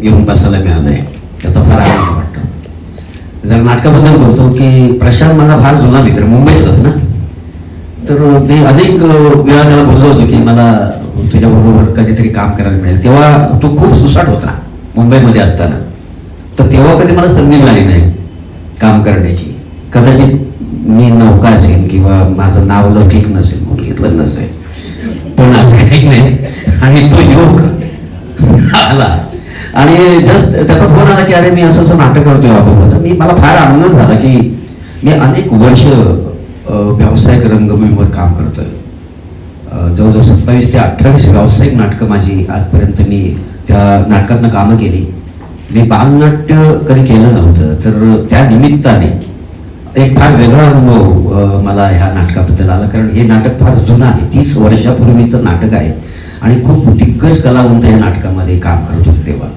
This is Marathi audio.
घेऊन बसायला मिळालंय त्याचा फार आनंद वाटतो. जर नाटकाबद्दल बोलतो की प्रशांत माझा फार जुना मित्र, मुंबईतलाच ना, तर मी अनेक वेळा त्याला बोललो होतो की मला तुझ्याबरोबर कधीतरी काम करायला मिळेल. तेव्हा तो खूप सुसाट होता मुंबईमध्ये असताना, तर तेव्हा कधी मला संधी मिळाली नाही काम करण्याची. कदाचित मी नौका असेल किंवा माझं नाव लौकिक नसेल, मुलगीतलं नसेल, पण असं काही नाही. आणि तो योग आला आणि जस्ट त्याचा फोन आला की अरे मी असं असं नाटक करतोय बाबा. तर मला फार आनंद झाला की मी अनेक वर्ष व्यावसायिक रंगभूमीवर काम करतोय. जवळजवळ 27 ते 28 व्यावसायिक नाटकं माझी आजपर्यंत मी त्या नाटकातनं कामं केली. मी बालनाट्य कधी केलं नव्हतं, तर त्या निमित्ताने एक फार वेगळा अनुभव मला ह्या नाटकाबद्दल आला. कारण हे नाटक फार जुनं आहे, 30 वर्षापूर्वीचं नाटक आहे आणि खूप दिग्गज कलावंत या नाटकामध्ये काम करत होते तेव्हा.